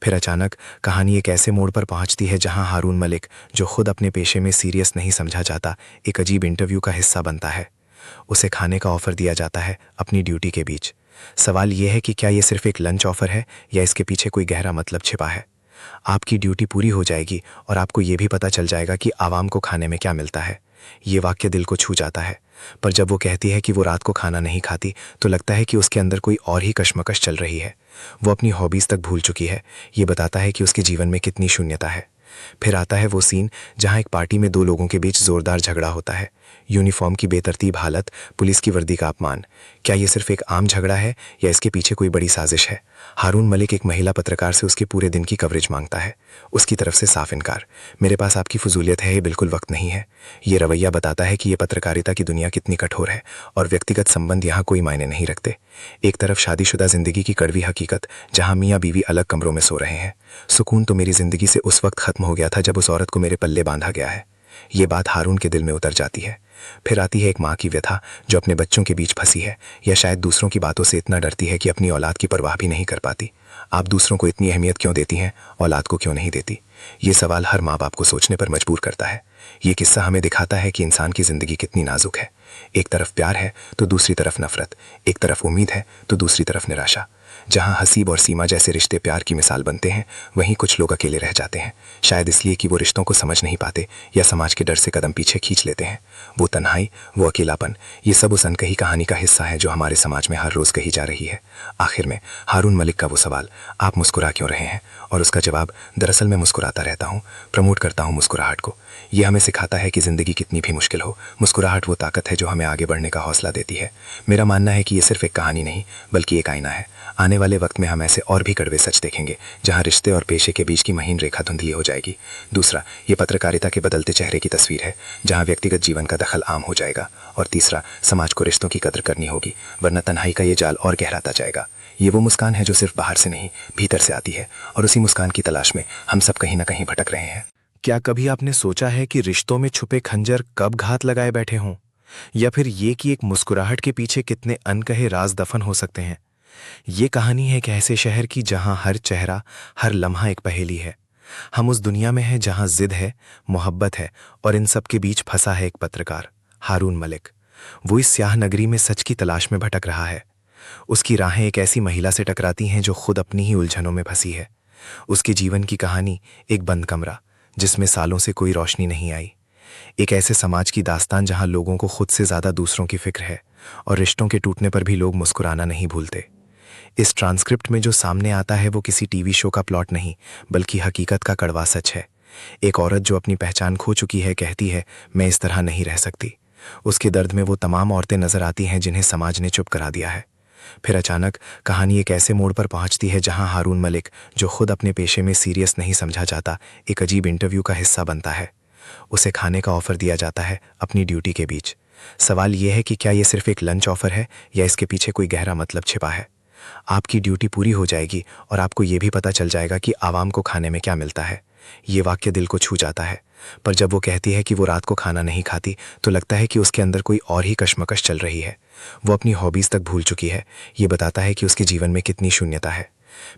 फिर अचानक कहानी एक ऐसे मोड़ पर पहुंचती है जहां हारून मलिक, जो खुद अपने पेशे में सीरियस नहीं समझा जाता, एक अजीब इंटरव्यू का हिस्सा बनता है। उसे खाने का ऑफर दिया जाता है अपनी ड्यूटी के बीच। सवाल यह है कि क्या ये सिर्फ एक लंच ऑफर है या इसके पीछे कोई गहरा मतलब छिपा है। आपकी ड्यूटी पूरी हो जाएगी और आपको ये भी पता चल जाएगा कि आवाम को खाने में क्या मिलता है। ये वाक्य दिल को छू जाता है। पर जब वो कहती है कि वो रात को खाना नहीं खाती, तो लगता है कि उसके अंदर कोई और ही कश्मकश चल रही है। वो अपनी हॉबीज तक भूल चुकी है। ये बताता है कि उसके जीवन में कितनी शून्यता है। फिर आता है वो सीन जहां एक पार्टी में दो लोगों के बीच जोरदार झगड़ा होता है। यूनिफॉर्म की बेतरतीब हालत, पुलिस की वर्दी का अपमान। क्या ये सिर्फ एक आम झगड़ा है या इसके पीछे कोई बड़ी साजिश है। हारून मलिक एक महिला पत्रकार से उसके पूरे दिन की कवरेज मांगता है। उसकी तरफ से साफ इनकार। मेरे पास आपकी फजूलियत है, ये बिल्कुल वक्त नहीं है। ये रवैया बताता है कि ये पत्रकारिता की दुनिया कितनी कठोर है और व्यक्तिगत संबंध यहाँ कोई मायने नहीं रखते। एक तरफ शादीशुदा जिंदगी की कड़वी हकीकत जहां मियाँ बीवी अलग कमरों में सो रहे हैं। सुकून तो मेरी जिंदगी से उस वक्त खत्म हो गया था जब उस औरत को मेरे पल्ले बांधा गया है। ये बात हारून के दिल में उतर जाती है। फिर आती है एक माँ की व्यथा जो अपने बच्चों के बीच फंसी है, या शायद दूसरों की बातों से इतना डरती है कि अपनी औलाद की परवाह भी नहीं कर पाती। आप दूसरों को इतनी अहमियत क्यों देती हैं, औलाद को क्यों नहीं देती। ये सवाल हर माँ बाप को सोचने पर मजबूर करता है। ये किस्सा हमें दिखाता है कि इंसान की जिंदगी कितनी नाजुक है। एक तरफ प्यार है तो दूसरी तरफ नफरत, एक तरफ उम्मीद है तो दूसरी तरफ निराशा। जहां हसीब और सीमा जैसे रिश्ते प्यार की मिसाल बनते हैं, वहीं कुछ लोग अकेले रह जाते हैं। शायद इसलिए कि वो रिश्तों को समझ नहीं पाते या समाज के डर से कदम पीछे खींच लेते हैं। वो तन्हाई, वो अकेलापन, ये सब उस अनकही कहानी का हिस्सा है जो हमारे समाज में हर रोज कही जा रही है। आखिर में हारून मलिक का वो सवाल, आप मुस्कुरा क्यों रहे हैं, और उसका जवाब, दरअसल मैं मुस्कुराता रहता हूँ, प्रमोट करता हूँ मुस्कुराहट को। ये हमें सिखाता है कि जिंदगी कितनी भी मुश्किल हो, मुस्कुराहट वो ताकत है जो हमें आगे बढ़ने का हौसला देती है। मेरा मानना है कि ये सिर्फ एक कहानी नहीं, बल्कि एक आईना है। आने वाले वक्त में हम ऐसे और भी कड़वे सच देखेंगे जहां रिश्ते और पेशे के बीच की महीन रेखा धुंधली हो जाएगी। दूसरा, ये पत्रकारिता के बदलते चेहरे की तस्वीर है जहां व्यक्तिगत जीवन का दखल आम हो जाएगा। और तीसरा, समाज को रिश्तों की कद्र करनी होगी, वरना तन्हाई का ये जाल और गहराता जाएगा। ये वो मुस्कान है जो सिर्फ बाहर से नहीं, भीतर से आती है, और उसी मुस्कान की तलाश में हम सब कहीं ना कहीं भटक रहे हैं। क्या कभी आपने सोचा है कि रिश्तों में छुपे खंजर कब घात लगाए बैठे हों, या फिर ये कि एक मुस्कुराहट के पीछे कितने अनकहे राज दफन हो सकते हैं। ये कहानी है एक ऐसे शहर की जहां हर चेहरा, हर लम्हा एक पहेली है। हम उस दुनिया में हैं जहां जिद है, मोहब्बत है और इन सब के बीच फंसा है एक पत्रकार, हारून मलिक। वो इस स्याह नगरी में सच की तलाश में भटक रहा है। उसकी राहें एक ऐसी महिला से टकराती हैं जो खुद अपनी ही उलझनों में फंसी है। उसके जीवन की कहानी एक बंद कमरा जिसमें सालों से कोई रोशनी नहीं आई। एक ऐसे समाज की दास्तान जहां लोगों को खुद से ज्यादा दूसरों की फिक्र है और रिश्तों के टूटने पर भी लोग मुस्कुराना नहीं भूलते। इस ट्रांसक्रिप्ट में जो सामने आता है वो किसी टीवी शो का प्लॉट नहीं, बल्कि हकीकत का कड़वा सच है। एक औरत जो अपनी पहचान खो चुकी है कहती है, मैं इस तरह नहीं रह सकती। उसके दर्द में वो तमाम औरतें नजर आती हैं जिन्हें समाज ने चुप करा दिया है। फिर अचानक कहानी एक ऐसे मोड़ पर पहुंचती है जहां हारून मलिक, जो खुद अपने पेशे में सीरियस नहीं समझा जाता, एक अजीब इंटरव्यू का हिस्सा बनता है। उसे खाने का ऑफर दिया जाता है अपनी ड्यूटी के बीच। सवाल यह है कि क्या ये सिर्फ एक लंच ऑफर है या इसके पीछे कोई गहरा मतलब छिपा है। आपकी ड्यूटी पूरी हो जाएगी और आपको ये भी पता चल जाएगा कि आवाम को खाने में क्या मिलता है। ये वाक्य दिल को छू जाता है। पर जब वो कहती है कि वो रात को खाना नहीं खाती, तो लगता है कि उसके अंदर कोई और ही कश्मकश चल रही है। वो अपनी हॉबीज तक भूल चुकी है। ये बताता है कि उसके जीवन में कितनी शून्यता है।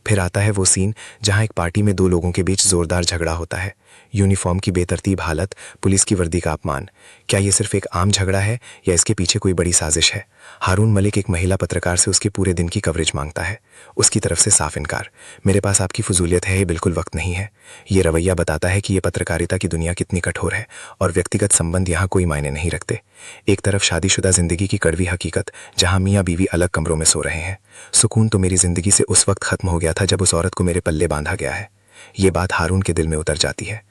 फिर आता है वो सीन जहां एक पार्टी में दो लोगों के बीच जोरदार झगड़ा होता है। यूनिफॉर्म की बेतरतीब हालत, पुलिस की वर्दी का अपमान। क्या ये सिर्फ एक आम झगड़ा है या इसके पीछे कोई बड़ी साजिश है? हारून मलिक एक महिला पत्रकार से उसके पूरे दिन की कवरेज मांगता है। उसकी तरफ से साफ इनकार। मेरे पास आपकी फजूलियत है, ये बिल्कुल वक्त नहीं है। ये रवैया बताता है कि ये पत्रकारिता की दुनिया कितनी कठोर है और व्यक्तिगत संबंध यहाँ कोई मायने नहीं रखते। एक तरफ शादीशुदा जिंदगी की कड़वी हकीकत, जहाँ मियाँ बीवी अलग कमरों में सो रहे हैं। सुकून तो मेरी जिंदगी से उस वक्त खत्म हो गया था जब उस औरत को मेरे पल्ले बांधा गया है। ये बात हारून के दिल में उतर जाती है।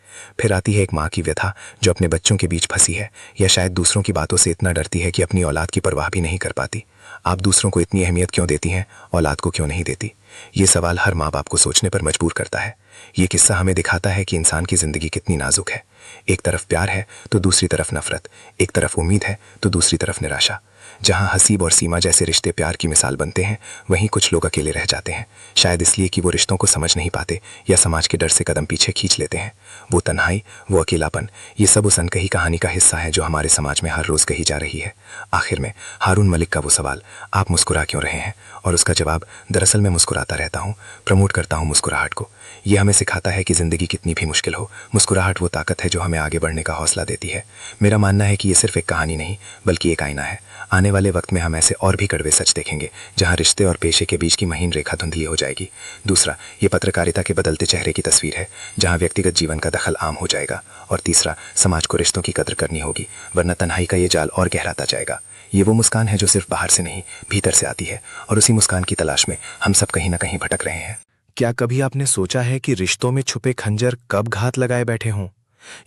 फिर आती है एक माँ की व्यथा जो अपने बच्चों के बीच फंसी है, या शायद दूसरों की बातों से इतना डरती है कि अपनी औलाद की परवाह भी नहीं कर पाती। आप दूसरों को इतनी अहमियत क्यों देती हैं, औलाद को क्यों नहीं देती? ये सवाल हर माँ बाप को सोचने पर मजबूर करता है। ये किस्सा हमें दिखाता है कि इंसान की जिंदगी कितनी नाजुक है। एक तरफ प्यार है तो दूसरी तरफ नफरत, एक तरफ उम्मीद है तो दूसरी तरफ निराशा। जहाँ हसीब और सीमा जैसे रिश्ते प्यार की मिसाल बनते हैं, वहीं कुछ लोग अकेले रह जाते हैं, शायद इसलिए कि वो रिश्तों को समझ नहीं पाते या समाज के डर से कदम पीछे खींच लेते हैं। वो तन्हाई, वो अकेलापन, ये सब उस अनकही कहानी का हिस्सा है जो हमारे समाज में हर रोज कही जा रही है। आखिर में हारून मलिक का वो सवाल, आप मुस्कुरा क्यों रहे हैं, और उसका जवाब, दरअसल मैं मुस्कुराता रहता हूँ, प्रमोट करता हूँ मुस्कुराहट को। ये हमें सिखाता है कि जिंदगी कितनी भी मुश्किल हो, मुस्कुराहट वो ताकत है जो हमें आगे बढ़ने का हौसला देती है। मेरा मानना है कि ये सिर्फ एक कहानी नहीं बल्कि एक आईना है। आने वाले वक्त में हम ऐसे और भी कड़वे सच देखेंगे जहां रिश्ते और पेशे के बीच की महीन रेखा धुंधली हो जाएगी। दूसरा, ये पत्रकारिता के बदलते चेहरे की तस्वीर है जहां व्यक्तिगत जीवन का दखल आम हो जाएगा। और तीसरा, समाज को रिश्तों की कदर करनी होगी, वरना तन्हाई का ये जाल और गहराता जाएगा। ये वो मुस्कान है जो सिर्फ बाहर से नहीं भीतर से आती है, और उसी मुस्कान की तलाश में हम सब कहीं ना कहीं भटक रहे हैं। क्या कभी आपने सोचा है कि रिश्तों में छुपे खंजर कब घात लगाए बैठे हों,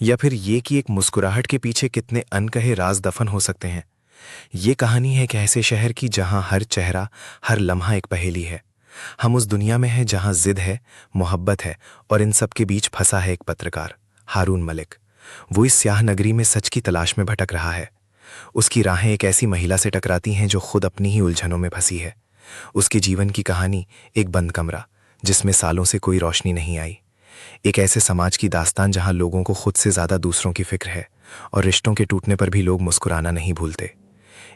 या फिर ये कि एक मुस्कुराहट के पीछे कितने अनकहे राज दफन हो सकते हैं? ये कहानी है एक ऐसे शहर की जहां हर चेहरा, हर लम्हा एक पहेली है। हम उस दुनिया में हैं जहां जिद है, मोहब्बत है, और इन सब के बीच फंसा है एक पत्रकार, हारून मलिक। वो इस स्याह नगरी में सच की तलाश में भटक रहा है। उसकी राहें एक ऐसी महिला से टकराती हैं जो खुद अपनी ही उलझनों में फंसी है। उसके जीवन की कहानी एक बंद कमरा जिसमें सालों से कोई रोशनी नहीं आई। एक ऐसे समाज की दास्तान जहां लोगों को खुद से ज्यादा दूसरों की फिक्र है, और रिश्तों के टूटने पर भी लोग मुस्कुराना नहीं भूलते।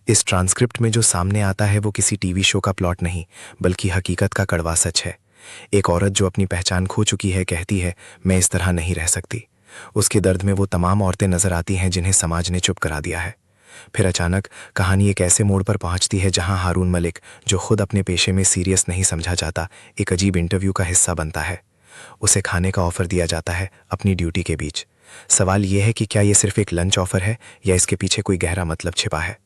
इस ट्रांसक्रिप्ट में जो सामने आता है वो किसी टीवी शो का प्लॉट नहीं बल्कि हकीकत का कड़वा सच है। एक औरत जो अपनी पहचान खो चुकी है कहती है, मैं इस तरह नहीं रह सकती। उसके दर्द में वो तमाम औरतें नजर आती हैं जिन्हें समाज ने चुप करा दिया है। फिर अचानक कहानी एक ऐसे मोड़ पर पहुंचती है जहां हारून मलिक, जो खुद अपने पेशे में सीरियस नहीं समझा जाता, एक अजीब इंटरव्यू का हिस्सा बनता है। उसे खाने का ऑफर दिया जाता है अपनी ड्यूटी के बीच। सवाल यह है कि क्या यह सिर्फ एक लंच ऑफर है या इसके पीछे कोई गहरा मतलब छिपा है।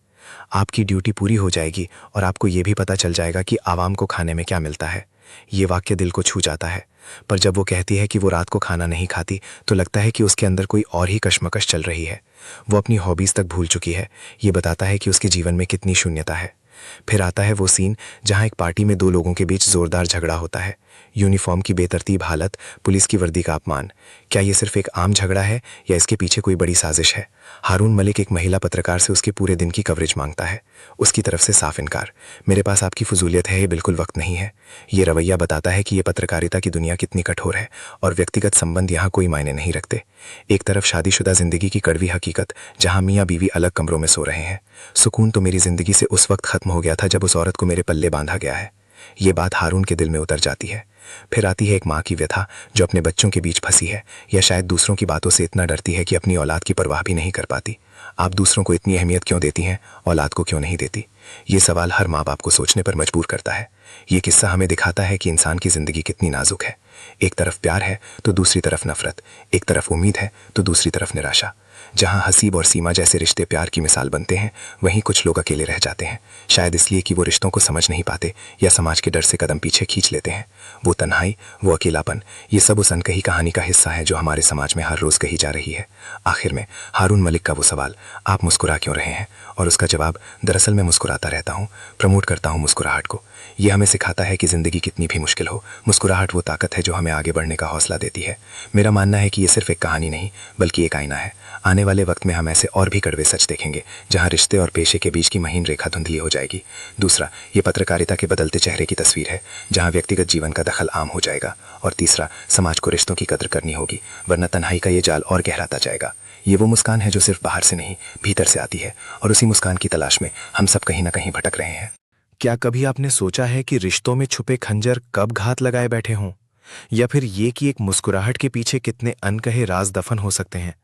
आपकी ड्यूटी पूरी हो जाएगी और आपको यह भी पता चल जाएगा कि आवाम को खाने में क्या मिलता है। ये वाक्य दिल को छू जाता है, पर जब वो कहती है कि वो रात को खाना नहीं खाती तो लगता है कि उसके अंदर कोई और ही कशमकश चल रही है। वो अपनी हॉबीज तक भूल चुकी है। ये बताता है कि उसके जीवन में कितनी शून्यता है। फिर आता है वो सीन जहां एक पार्टी में दो लोगों के बीच जोरदार झगड़ा होता है। यूनिफॉर्म की बेतरतीब हालत, पुलिस की वर्दी का अपमान। क्या ये सिर्फ एक आम झगड़ा है या इसके पीछे कोई बड़ी साजिश है? हारून मलिक एक महिला पत्रकार से उसके पूरे दिन की कवरेज मांगता है। उसकी तरफ से साफ इनकार। मेरे पास आपकी फजूलियत है, ये बिल्कुल वक्त नहीं है। ये रवैया बताता है कि ये पत्रकारिता की दुनिया कितनी कठोर है और व्यक्तिगत संबंध यहाँ कोई मायने नहीं रखते। एक तरफ शादीशुदा जिंदगी की कड़वी हकीकत, जहाँ मियाँ बीवी अलग कमरों में सो रहे हैं। सुकून तो मेरी जिंदगी से उस वक्त खत्म हो गया था जब उस औरत को मेरे पल्ले बांधा गया है। ये बात हारून के दिल में उतर जाती है। फिर आती है एक माँ की व्यथा जो अपने बच्चों के बीच फंसी है, या शायद दूसरों की बातों से इतना डरती है कि अपनी औलाद की परवाह भी नहीं कर पाती। आप दूसरों को इतनी अहमियत क्यों देती हैं, औलाद को क्यों नहीं देती? ये सवाल हर माँ बाप को सोचने पर मजबूर करता है। ये किस्सा हमें दिखाता है कि इंसान की जिंदगी कितनी नाजुक है। एक तरफ प्यार है तो दूसरी तरफ नफरत, एक तरफ उम्मीद है तो दूसरी तरफ निराशा। जहाँ हसीब और सीमा जैसे रिश्ते प्यार की मिसाल बनते हैं, वहीं कुछ लोग अकेले रह जाते हैं, शायद इसलिए कि वो रिश्तों को समझ नहीं पाते या समाज के डर से कदम पीछे खींच लेते हैं। वो तन्हाई, वो अकेलापन, ये सब उस अनकही कहानी का हिस्सा है जो हमारे समाज में हर रोज कही जा रही है। आखिर में हारून मलिक का वो सवाल, आप मुस्कुरा क्यों रहे हैं, और उसका जवाब, दरअसल मैं मुस्कुराता रहता हूँ, प्रमोट करता हूँ मुस्कुराहट को। ये हमें सिखाता है कि जिंदगी कितनी भी मुश्किल हो, मुस्कुराहट वो ताकत है जो हमें आगे बढ़ने का हौसला देती है। मेरा मानना है कि ये सिर्फ एक कहानी नहीं बल्कि एक आईना है। आने वाले वक्त में हम ऐसे और भी कड़वे सच देखेंगे जहां रिश्ते और पेशे के बीच की महीन रेखा धुंधली हो जाएगी। दूसरा, ये पत्रकारिता के बदलते चेहरे की तस्वीर है जहां व्यक्तिगत जीवन का दखल आम हो जाएगा। और तीसरा, समाज को रिश्तों की कदर करनी होगी, वरना तन्हाई का ये जाल और गहराता जाएगा। ये वो मुस्कान है जो सिर्फ बाहर से नहीं भीतर से आती है, और उसी मुस्कान की तलाश में हम सब कहीं ना कहीं भटक रहे हैं। क्या कभी आपने सोचा है कि रिश्तों में छुपे खंजर कब घात लगाए बैठे हों, या फिर ये कि एक मुस्कुराहट के पीछे कितने अनकहे राज दफन हो सकते हैं।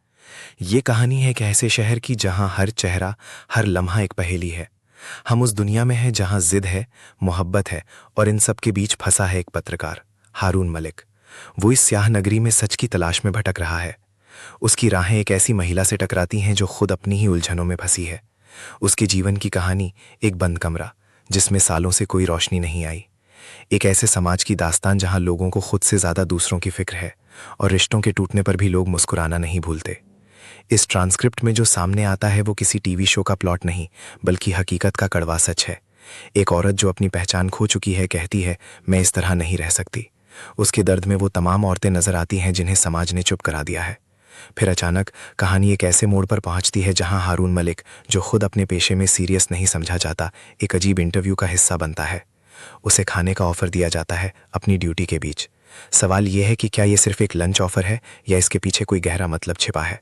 ये कहानी है एक ऐसे शहर की जहां हर चेहरा, हर लम्हा एक पहेली है। हम उस दुनिया में हैं जहां जिद है, मोहब्बत है और इन सब के बीच फंसा है एक पत्रकार, हारून मलिक। वो इस स्याह नगरी में सच की तलाश में भटक रहा है। उसकी राहें एक ऐसी महिला से टकराती हैं जो खुद अपनी ही उलझनों में फंसी है। उसके जीवन की कहानी एक बंद कमरा जिसमें सालों से कोई रोशनी नहीं आई। एक ऐसे समाज की दास्तान जहां लोगों को खुद से ज्यादा दूसरों की फिक्र है और रिश्तों के टूटने पर भी लोग मुस्कुराना नहीं भूलते। इस ट्रांसक्रिप्ट में जो सामने आता है वो किसी टीवी शो का प्लॉट नहीं, बल्कि हकीकत का कड़वा सच है। एक औरत जो अपनी पहचान खो चुकी है कहती है, मैं इस तरह नहीं रह सकती। उसके दर्द में वो तमाम औरतें नजर आती हैं जिन्हें समाज ने चुप करा दिया है। फिर अचानक कहानी एक ऐसे मोड़ पर पहुंचती है जहां हारून मलिक, जो खुद अपने पेशे में सीरियस नहीं समझा जाता, एक अजीब इंटरव्यू का हिस्सा बनता है। उसे खाने का ऑफर दिया जाता है अपनी ड्यूटी के बीच। सवाल यह है कि क्या ये सिर्फ एक लंच ऑफर है या इसके पीछे कोई गहरा मतलब छिपा है।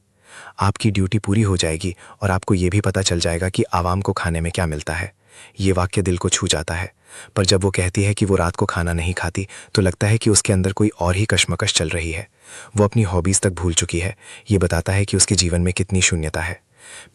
आपकी ड्यूटी पूरी हो जाएगी और आपको ये भी पता चल जाएगा कि आवाम को खाने में क्या मिलता है। ये वाक्य दिल को छू जाता है। पर जब वो कहती है कि वो रात को खाना नहीं खाती, तो लगता है कि उसके अंदर कोई और ही कश्मकश चल रही है। वो अपनी हॉबीज तक भूल चुकी है। ये बताता है कि उसके जीवन में कितनी शून्यता है।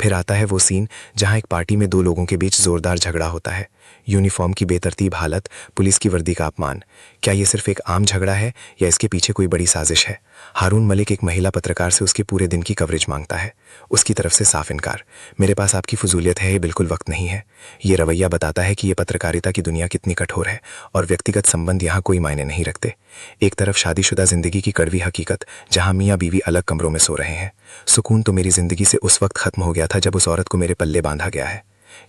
फिर आता है वो सीन जहां एक पार्टी में दो लोगों के बीच जोरदार झगड़ा होता है। यूनिफॉर्म की बेतरतीब हालत, पुलिस की वर्दी का अपमान। क्या ये सिर्फ एक आम झगड़ा है या इसके पीछे कोई बड़ी साजिश है। हारून मलिक एक महिला पत्रकार से उसके पूरे दिन की कवरेज मांगता है। उसकी तरफ से साफ इनकार। मेरे पास आपकी फजूलियत है, ये बिल्कुल वक्त नहीं है। ये रवैया बताता है कि ये पत्रकारिता की दुनिया कितनी कठोर है और व्यक्तिगत संबंध यहाँ कोई मायने नहीं रखते। एक तरफ शादीशुदा जिंदगी की कड़वी हकीकत जहां मियाँ बीवी अलग कमरों में सो रहे हैं। सुकून तो मेरी जिंदगी से उस वक्त खत्म हो गया था जब उस औरत को मेरे पल्ले बांधा गया है।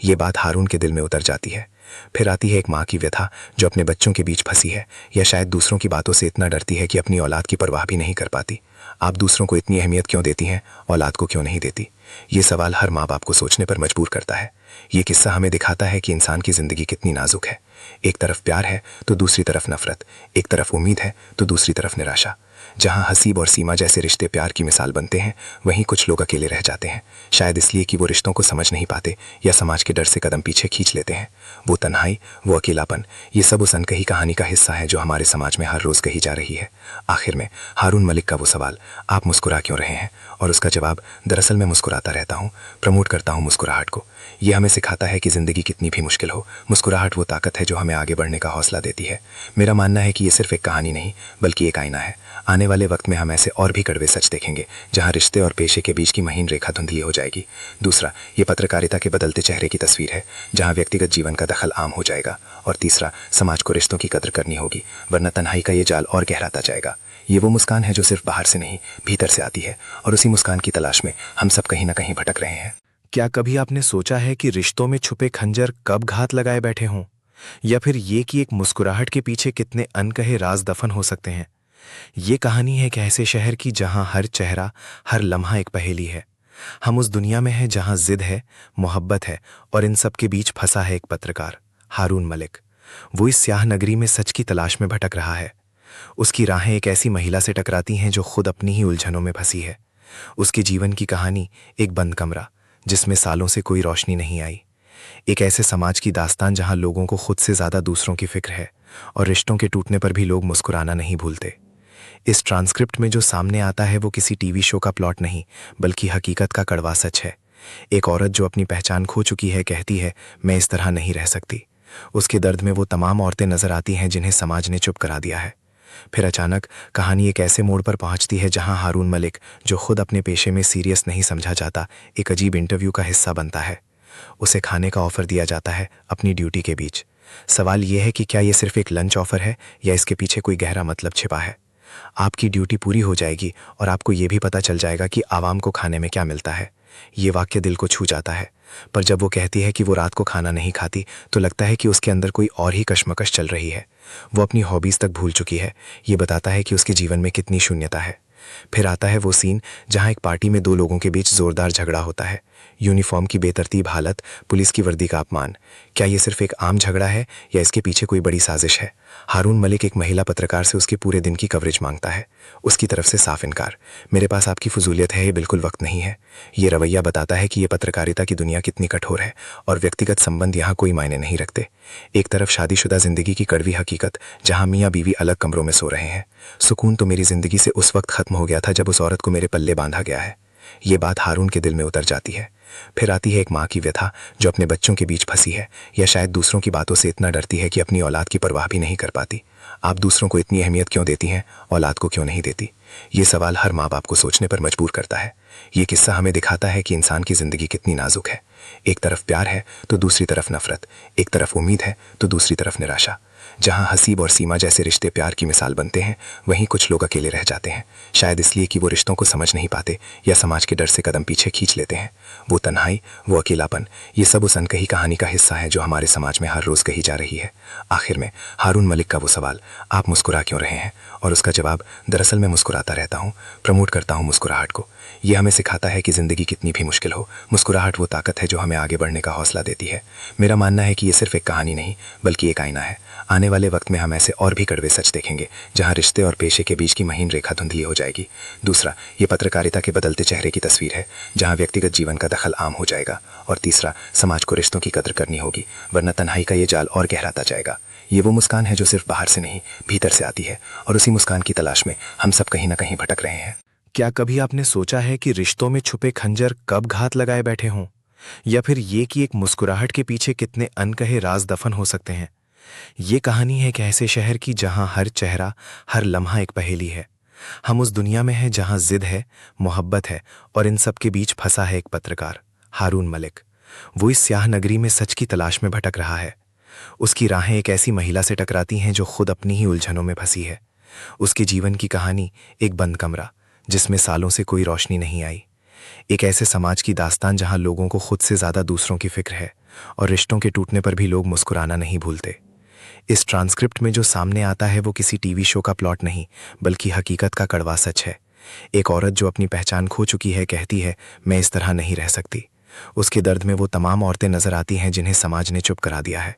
ये बात हारून के दिल में उतर जाती है। फिर आती है एक माँ की व्यथा जो अपने बच्चों के बीच फंसी है, या शायद दूसरों की बातों से इतना डरती है कि अपनी औलाद की परवाह भी नहीं कर पाती। आप दूसरों को इतनी अहमियत क्यों देती हैं, औलाद को क्यों नहीं देती। ये सवाल हर माँ बाप को सोचने पर मजबूर करता है। ये किस्सा हमें दिखाता है कि इंसान की जिंदगी कितनी नाजुक है। एक तरफ प्यार है तो दूसरी तरफ नफरत, एक तरफ उम्मीद है तो दूसरी तरफ निराशा। जहां हसीब और सीमा जैसे रिश्ते प्यार की मिसाल बनते हैं, वहीं कुछ लोग अकेले रह जाते हैं, शायद इसलिए कि वो रिश्तों को समझ नहीं पाते या समाज के डर से कदम पीछे खींच लेते हैं। वो तन्हाई, वो अकेलापन, ये सब उस अनकही कहानी का हिस्सा है जो हमारे समाज में हर रोज कही जा रही है। आखिर में हारून मलिक का वो सवाल, आप मुस्कुरा क्यों रहे हैं, और उसका जवाब, दरअसल मैं मुस्कुराता रहता हूँ, प्रमोट करता हूँ मुस्कुराहट को। ये हमें सिखाता है कि जिंदगी कितनी भी मुश्किल हो, मुस्कुराहट वो ताकत है जो हमें आगे बढ़ने का हौसला देती है। मेरा मानना है कि ये सिर्फ एक कहानी नहीं, बल्कि एक आईना है। आने वाले वक्त में हम ऐसे और भी कड़वे सच देखेंगे जहां रिश्ते और पेशे के बीच की महीन रेखा धुंधली हो जाएगी। दूसरा, ये पत्रकारिता के बदलते चेहरे की तस्वीर है जहां व्यक्तिगत जीवन का दखल आम हो जाएगा। और तीसरा, समाज को रिश्तों की कदर करनी होगी, वरना तन्हाई का ये जाल और गहराता जाएगा। ये वो मुस्कान है जो सिर्फ बाहर से नहीं, भीतर से आती है, और उसी मुस्कान की तलाश में हम सब कहीं ना कहीं भटक रहे हैं। क्या कभी आपने सोचा है कि रिश्तों में छुपे खंजर कब घात लगाए बैठे हों, या फिर ये कि एक मुस्कुराहट के पीछे कितने अनकहे राज दफन हो सकते हैं। ये कहानी है एक ऐसे शहर की जहां हर चेहरा, हर लम्हा एक पहेली है। हम उस दुनिया में हैं जहां जिद है, मोहब्बत है और इन सब के बीच फंसा है एक पत्रकार, हारून मलिक। वो इस स्याह नगरी में सच की तलाश में भटक रहा है। उसकी राहें एक ऐसी महिला से टकराती हैं जो खुद अपनी ही उलझनों में फंसी है। उसके जीवन की कहानी एक बंद कमरा जिसमें सालों से कोई रोशनी नहीं आई। एक ऐसे समाज की दास्तान जहां लोगों को खुद से ज्यादा दूसरों की फिक्र है और रिश्तों के टूटने पर भी लोग मुस्कुराना नहीं भूलते। इस ट्रांसक्रिप्ट में जो सामने आता है वो किसी टीवी शो का प्लॉट नहीं, बल्कि हकीकत का कड़वा सच है। एक औरत जो अपनी पहचान खो चुकी है कहती है, मैं इस तरह नहीं रह सकती। उसके दर्द में वो तमाम औरतें नजर आती हैं जिन्हें समाज ने चुप करा दिया है। फिर अचानक कहानी एक ऐसे मोड़ पर पहुंचती है जहां हारून मलिक, जो खुद अपने पेशे में सीरियस नहीं समझा जाता, एक अजीब इंटरव्यू का हिस्सा बनता है। उसे खाने का ऑफर दिया जाता है अपनी ड्यूटी के बीच। सवाल यह है कि क्या ये सिर्फ एक लंच ऑफर है या इसके पीछे कोई गहरा मतलब छिपा है। आपकी ड्यूटी पूरी हो जाएगी और आपको ये भी पता चल जाएगा कि आवाम को खाने में क्या मिलता है। ये वाक्य दिल को छू जाता है। पर जब वो कहती है कि वो रात को खाना नहीं खाती, तो लगता है कि उसके अंदर कोई और ही कश्मकश चल रही है। वो अपनी हॉबीज तक भूल चुकी है। ये बताता है कि उसके जीवन में कितनी शून्यता है। फिर आता है वो सीन जहां एक पार्टी में दो लोगों के बीच जोरदार झगड़ा होता है। यूनिफॉर्म की बेतरतीब हालत, पुलिस की वर्दी का अपमान। क्या ये सिर्फ एक आम झगड़ा है या इसके पीछे कोई बड़ी साजिश है? हारून मलिक एक महिला पत्रकार से उसके पूरे दिन की कवरेज मांगता है। उसकी तरफ से साफ इनकार। मेरे पास आपकी फजूलियत है, ये बिल्कुल वक्त नहीं है। ये रवैया बताता है कि ये पत्रकारिता की दुनिया कितनी कठोर है और व्यक्तिगत संबंध यहाँ कोई मायने नहीं रखते। एक तरफ शादीशुदा जिंदगी की कड़वी हकीकत, जहाँ मियाँ बीवी अलग कमरों में सो रहे हैं। सुकून तो मेरी जिंदगी से उस वक्त खत्म हो गया था जब उस औरत को मेरे पल्ले बांधा गया है। ये बात हारून के दिल में उतर जाती है। फिर आती है एक माँ की व्यथा जो अपने बच्चों के बीच फंसी है, या शायद दूसरों की बातों से इतना डरती है कि अपनी औलाद की परवाह भी नहीं कर पाती। आप दूसरों को इतनी अहमियत क्यों देती हैं, औलाद को क्यों नहीं देती? ये सवाल हर माँ बाप को सोचने पर मजबूर करता है। ये किस्सा हमें दिखाता है कि इंसान की जिंदगी कितनी नाजुक है। एक तरफ प्यार है तो दूसरी तरफ नफरत, एक तरफ उम्मीद है तो दूसरी तरफ निराशा। जहाँ हसीब और सीमा जैसे रिश्ते प्यार की मिसाल बनते हैं, वहीं कुछ लोग अकेले रह जाते हैं, शायद इसलिए कि वो रिश्तों को समझ नहीं पाते या समाज के डर से कदम पीछे खींच लेते हैं। वो तन्हाई, वो अकेलापन, ये सब उस अनकही कहानी का हिस्सा है जो हमारे समाज में हर रोज कही जा रही है। आखिर में हारून मलिक का वो सवाल, आप मुस्कुरा क्यों रहे हैं? और उसका जवाब, दरअसल मैं मुस्कुराता रहता हूँ, प्रमोट करता हूँ मुस्कुराहट को। ये हमें सिखाता है कि जिंदगी कितनी भी मुश्किल हो, मुस्कुराहट वो ताकत है जो हमें आगे बढ़ने का हौसला देती है। मेरा मानना है कि ये सिर्फ एक कहानी नहीं बल्कि एक आईना है। आने वाले वक्त में हम ऐसे और भी कड़वे सच देखेंगे जहां रिश्ते और पेशे के बीच की महीन रेखा धुंधली हो जाएगी। दूसरा, ये पत्रकारिता के बदलते चेहरे की तस्वीर है जहां व्यक्तिगत जीवन का दखल आम हो जाएगा। और तीसरा, समाज को रिश्तों की कदर करनी होगी, वरना तन्हाई का ये जाल और गहराता जाएगा। ये वो मुस्कान है जो सिर्फ बाहर से नहीं भीतर से आती है, और उसी मुस्कान की तलाश में हम सब कहीं ना कहीं भटक रहे हैं। क्या कभी आपने सोचा है कि रिश्तों में छुपे खंजर कब घात लगाए बैठे हों, या फिर ये कि एक मुस्कुराहट के पीछे कितने अनकहे राज दफन हो सकते हैं? ये कहानी है एक ऐसे शहर की जहां हर चेहरा, हर लम्हा एक पहेली है। हम उस दुनिया में हैं जहां जिद है, मोहब्बत है, और इन सब के बीच फंसा है एक पत्रकार, हारून मलिक। वो इस स्याह नगरी में सच की तलाश में भटक रहा है। उसकी राहें एक ऐसी महिला से टकराती हैं जो खुद अपनी ही उलझनों में फंसी है। उसके जीवन की कहानी एक बंद कमरा जिसमें सालों से कोई रोशनी नहीं आई। एक ऐसे समाज की दास्तान जहां लोगों को खुद से ज्यादा दूसरों की फिक्र है, और रिश्तों के टूटने पर भी लोग मुस्कुराना नहीं भूलते। इस ट्रांसक्रिप्ट में जो सामने आता है वो किसी टीवी शो का प्लॉट नहीं बल्कि हकीकत का कड़वा सच है। एक औरत जो अपनी पहचान खो चुकी है कहती है, मैं इस तरह नहीं रह सकती। उसके दर्द में वो तमाम औरतें नजर आती हैं जिन्हें समाज ने चुप करा दिया है।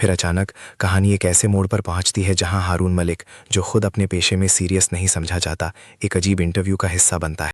फिर अचानक कहानी एक ऐसे मोड़ पर पहुंचती है जहां हारून मलिक, जो खुद अपने पेशे में सीरियस नहीं समझा जाता, एक अजीब इंटरव्यू का हिस्सा बनता है।